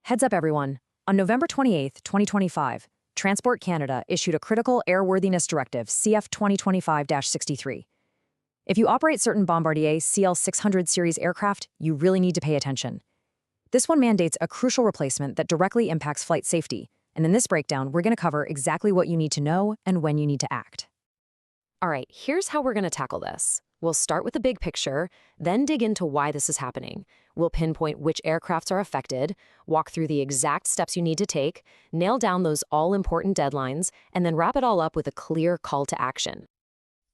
Heads up, everyone. On November 28, 2025, Transport Canada issued a Critical Airworthiness Directive, CF-2025-63. If you operate certain Bombardier CL-600 series aircraft, you really need to pay attention. This one mandates a crucial replacement that directly impacts flight safety, and in this breakdown, we're going to cover exactly what you need to know and when you need to act. All right, here's how we're going to tackle this. We'll start with the big picture, then dig into why this is happening. We'll pinpoint which aircrafts are affected, walk through the exact steps you need to take, nail down those all-important deadlines, and then wrap it all up with a clear call to action.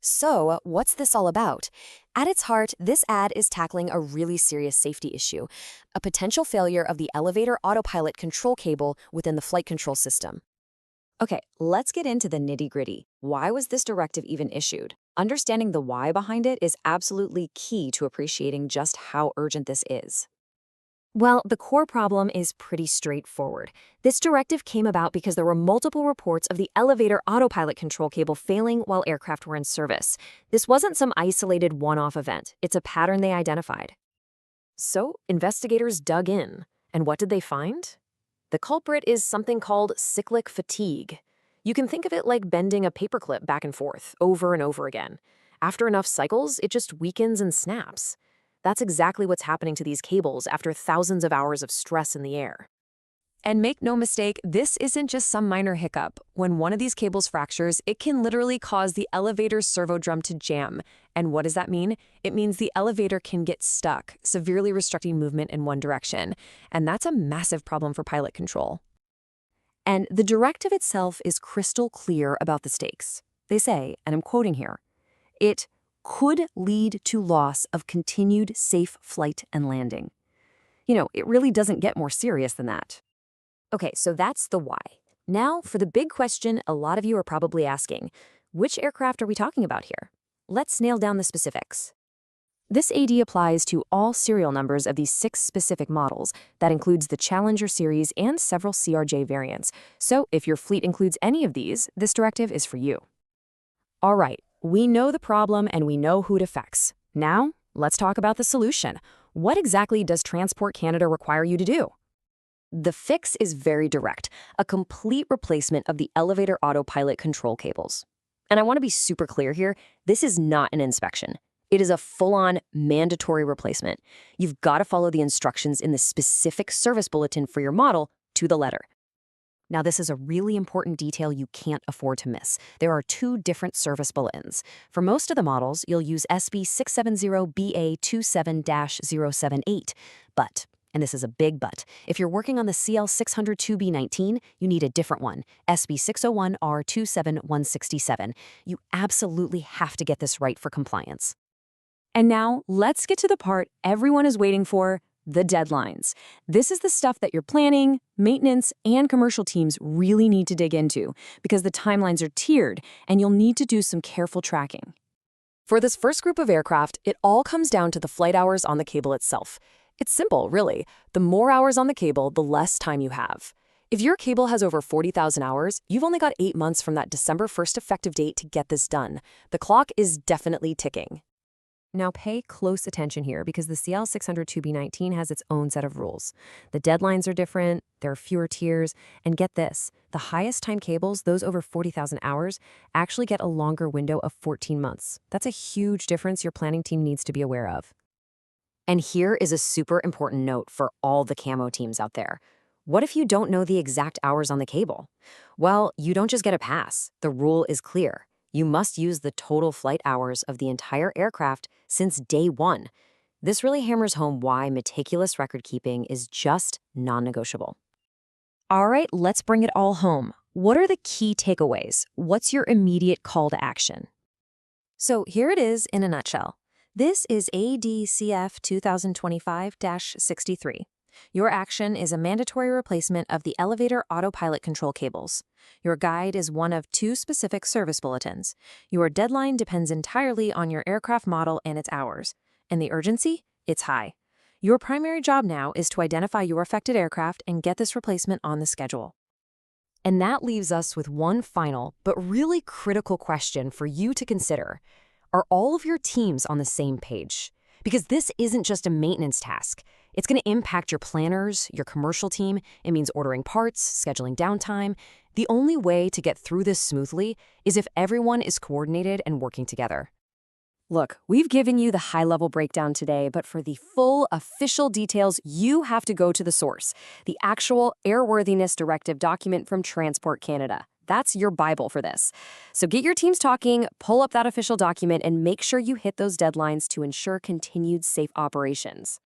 So, what's this all about? At its heart, this ad is tackling a really serious safety issue, a potential failure of the elevator autopilot control cable within the flight control system. Okay, let's get into the nitty-gritty. Why was this directive even issued? Understanding the why behind it is absolutely key to appreciating just how urgent this is. Well, the core problem is pretty straightforward. This directive came about because there were multiple reports of the elevator autopilot control cable failing while aircraft were in service. This wasn't some isolated one-off event. It's a pattern they identified. So, investigators dug in. And what did they find? The culprit is something called cyclic fatigue. You can think of it like bending a paperclip back and forth, over and over again. After enough cycles, it just weakens and snaps. That's exactly what's happening to these cables after thousands of hours of stress in the air. And make no mistake, this isn't just some minor hiccup. When one of these cables fractures, it can literally cause the elevator's servo drum to jam. And what does that mean? It means the elevator can get stuck, severely restricting movement in one direction. And that's a massive problem for pilot control. And the directive itself is crystal clear about the stakes. They say, and I'm quoting here, it could lead to loss of continued safe flight and landing. You know, it really doesn't get more serious than that. Okay, so that's the why. Now, for the big question a lot of you are probably asking, which aircraft are we talking about here? Let's nail down the specifics. This AD applies to all serial numbers of these 6 specific models. That includes the Challenger series and several CRJ variants. So if your fleet includes any of these, this directive is for you. All right, we know the problem and we know who it affects. Now, let's talk about the solution. What exactly does Transport Canada require you to do? The fix is very direct, a complete replacement of the elevator autopilot control cables. And I want to be super clear here, this is not an inspection. It is a full-on mandatory replacement. You've got to follow the instructions in the specific service bulletin for your model to the letter. Now, this is a really important detail you can't afford to miss. There are 2 different service bulletins. For most of the models, you'll use SB 670BA27-078. But, and this is a big but, if you're working on the CL-600-2B19, you need a different one, SB 601R27167. You absolutely have to get this right for compliance. And now, let's get to the part everyone is waiting for, the deadlines. This is the stuff that your planning, maintenance, and commercial teams really need to dig into because the timelines are tiered and you'll need to do some careful tracking. For this first group of aircraft, it all comes down to the flight hours on the cable itself. It's simple, really. The more hours on the cable, the less time you have. If your cable has over 40,000 hours, you've only got 8 months from that December 1st effective date to get this done. The clock is definitely ticking. Now pay close attention here because the CL-600-2B19 has its own set of rules. The deadlines are different, there are fewer tiers, and get this, the highest time cables, those over 40,000 hours, actually get a longer window of 14 months. That's a huge difference your planning team needs to be aware of. And here is a super important note for all the camo teams out there. What if you don't know the exact hours on the cable? Well, you don't just get a pass. The rule is clear. You must use the total flight hours of the entire aircraft since day 1. This really hammers home why meticulous record keeping is just non-negotiable. All right, let's bring it all home. What are the key takeaways? What's your immediate call to action? So here it is in a nutshell. This is ADCF 2025-63. Your action is a mandatory replacement of the elevator autopilot control cables. Your guide is one of 2 specific service bulletins. Your deadline depends entirely on your aircraft model and its hours. And the urgency? It's high. Your primary job now is to identify your affected aircraft and get this replacement on the schedule. And that leaves us with one final, but really critical question for you to consider. Are all of your teams on the same page? Because this isn't just a maintenance task. It's going to impact your planners, your commercial team. It means ordering parts, scheduling downtime. The only way to get through this smoothly is if everyone is coordinated and working together. Look, we've given you the high-level breakdown today, but for the full official details, you have to go to the source, the actual Airworthiness Directive document from Transport Canada. That's your Bible for this. So get your teams talking, pull up that official document, and make sure you hit those deadlines to ensure continued safe operations.